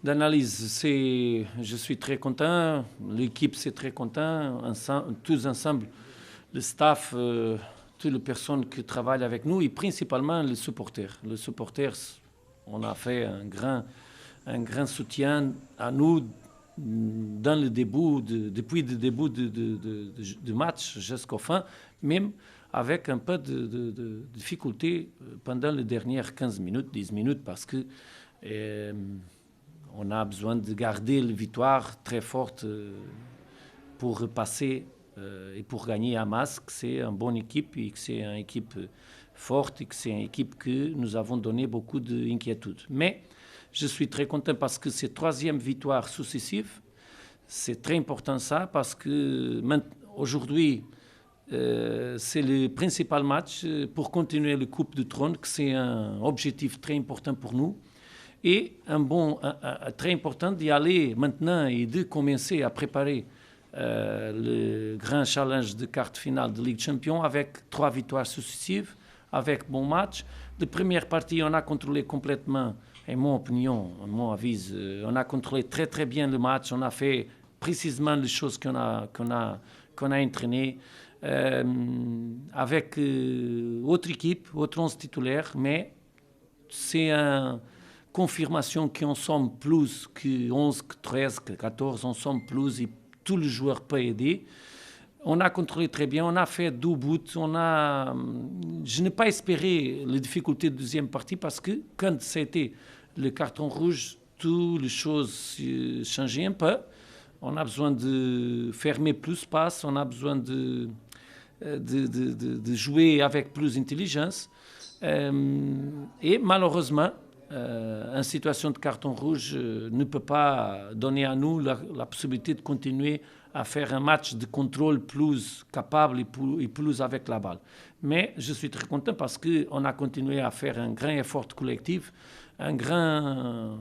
L'analyse, je suis très content, l'équipe c'est très content, tous ensemble, le staff, toutes les personnes qui travaillent avec nous et principalement les supporters. Les supporters, on a fait un grand soutien à nous dans le début, depuis le début du match jusqu'au fin, même avec un peu de difficulté pendant les dernières 15 minutes, 10 minutes, parce que on a besoin de garder la victoire très forte pour passer et pour gagner à Masque. C'est une bonne équipe et c'est une équipe forte et c'est une équipe que nous avons donné beaucoup d'inquiétude. Mais je suis très content parce que c'est troisième victoire successive. C'est très important ça parce que aujourd'hui, c'est le principal match pour continuer le Coupe du Trône, que c'est un objectif très important pour nous. Et très important d'y aller maintenant et de commencer à préparer le grand challenge de quart finale de Ligue des Champions avec 3 victoires successives, avec bon match. La première partie, on a contrôlé complètement, et mon opinion, mon avis, on a contrôlé très très bien le match, on a fait précisément les choses qu'on a entraînées avec autre équipe, autre 11 titulaire, mais c'est un confirmation qu'on sommes plus que 11, que 13, que 14, on sommes plus et tous les joueurs peuvent aider. On a contrôlé très bien, on a fait 2 buts, je n'ai pas espéré les difficultés de deuxième partie parce que quand c'était le carton rouge, toutes les choses changeaient un peu. On a besoin de fermer plus passes, on a besoin de jouer avec plus d'intelligence. Et malheureusement, une situation de carton rouge ne peut pas donner à nous la possibilité de continuer à faire un match de contrôle plus capable et plus avec la balle. Mais je suis très content parce qu'on a continué à faire un grand effort collectif, un grand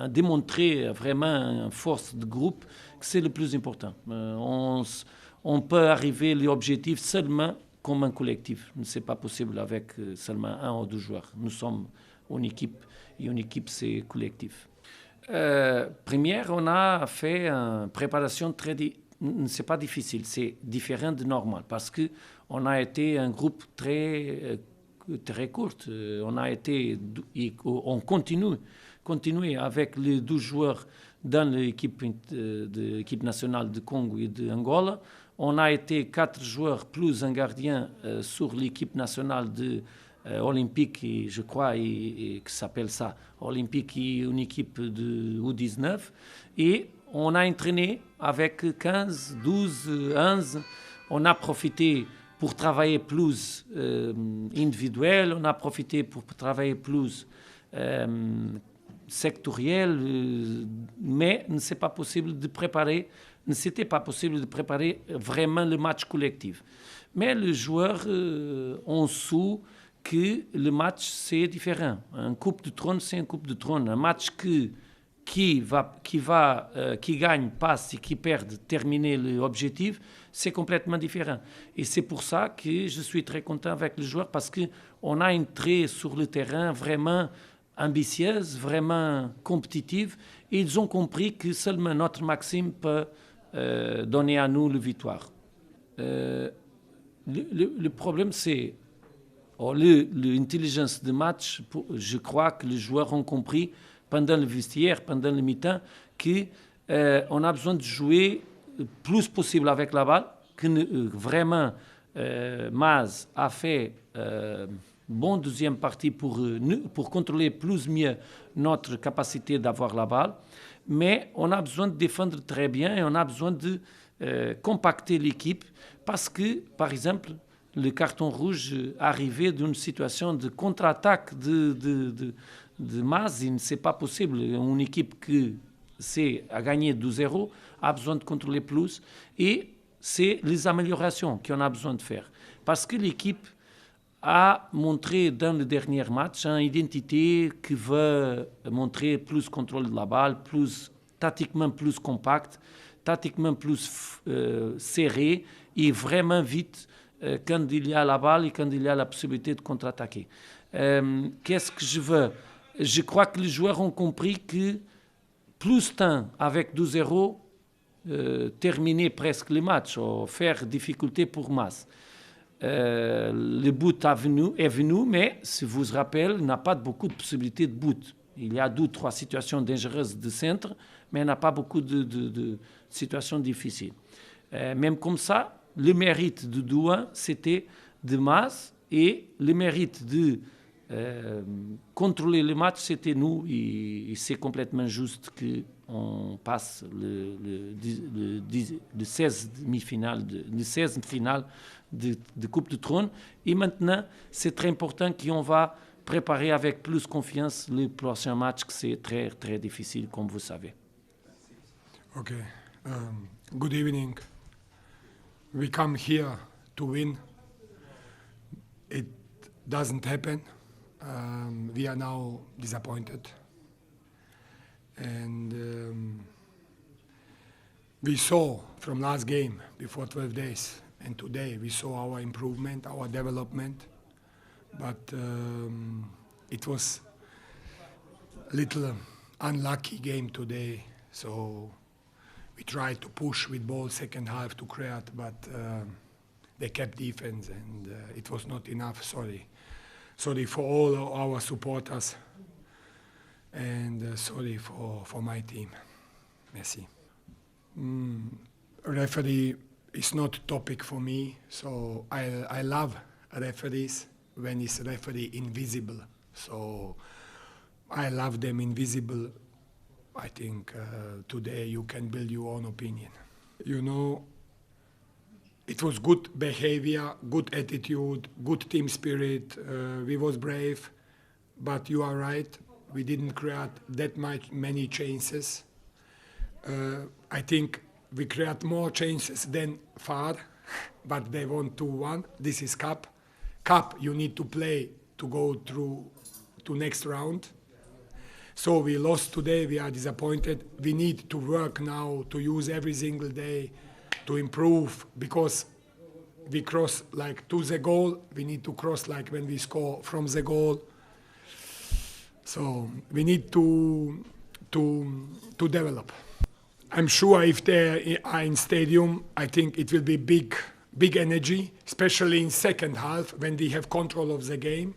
démontrer vraiment une force de groupe, que c'est le plus important. On peut arriver à l'objectif seulement comme un collectif. Ce n'est pas possible avec seulement 1 ou 2 joueurs. Nous sommes une équipe et une équipe, c'est collectif. Première, on a fait une préparation c'est pas difficile, c'est différent de normal parce qu'on a été un groupe très court. On continue avec les 12 joueurs dans l'équipe nationale de Congo et d'Angola. On a été 4 joueurs plus un gardien sur l'équipe nationale olympique, je crois, qui s'appelle ça, olympique et une équipe de U19. Et on a entraîné avec 15, 12, 11. On a profité pour travailler plus individuel, on a profité pour travailler plus sectoriel, mais ce n'était pas possible de préparer vraiment le match collectif. Mais les joueurs ont su que le match, c'est différent. Un Coupe de Trône, c'est un Coupe de Trône. Un match qui gagne, passe et qui perd, terminer l'objectif, c'est complètement différent. Et c'est pour ça que je suis très content avec les joueurs parce qu'on a entré sur le terrain vraiment ambitieuse, vraiment compétitive. Et ils ont compris que seulement notre Maxime peut donner à nous la victoire. Le problème, c'est l'intelligence de match. Je crois que les joueurs ont compris pendant le vestiaire, pendant le mi-temps, qu'on a besoin de jouer le plus possible avec la balle, que vraiment Maz a fait bonne deuxième partie pour contrôler plus mieux notre capacité d'avoir la balle, mais on a besoin de défendre très bien et on a besoin de compacter l'équipe parce que, par exemple, le carton rouge arrivait d'une situation de contre-attaque de Maz, ce n'est pas possible. Une équipe qui a gagné 2-0 a besoin de contrôler plus et c'est les améliorations qu'on a besoin de faire. Parce que l'équipe a montré dans le dernier match une identité qui veut montrer plus contrôle de la balle, tactiquement plus compact, tactiquement plus serré et vraiment vite quand il y a la balle et quand il y a la possibilité de contre-attaquer. Qu'est-ce que je veux? Je crois que les joueurs ont compris que plus temps avec 2-0, terminer presque le match, ou faire difficulté pour Mas. Le but est venu, mais si vous vous rappelez, il n'a pas beaucoup de possibilités de but. Il y a 2 ou 3 situations dangereuses de centre, mais il n'a pas beaucoup de situations difficiles. Même comme ça, le mérite de Douan, c'était de Mas, et le mérite de contrôler le match, c'était nous, et c'est complètement juste qu'on passe le 16 demi-finale, le 16 finale de Coupe de Trône. Et maintenant, c'est très important qu'on va préparer avec plus confiance le prochain match, que c'est très, très difficile, comme vous savez. Okay. Good evening. We come here to win. It doesn't happen. We are now disappointed. And we saw from last game, before 12 days, and today, we saw our improvement, our development. But it was a little unlucky game today. So we tried to push with ball second half to create, but they kept defense, and it was not enough. Sorry for all our supporters, and sorry for my team. Merci. Referee is not a topic for me, so I love referees when it's referee invisible. So I love them invisible. I think today you can build your own opinion. You know, it was good behavior, good attitude, good team spirit. We was brave, but you are right. We didn't create that many chances. I think we create more chances than far, but they won 2-1. This is cup. Cup you need to play to go through to next round. So we lost today, we are disappointed. We need to work now to use every single day to improve, because we cross like to the goal, we need to cross like when we score from the goal. So we need to develop. I'm sure if they are in stadium, I think it will be big energy, especially in second half when we have control of the game.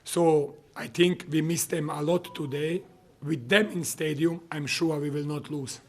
So I think we missed them a lot today. With them in stadium, I'm sure we will not lose.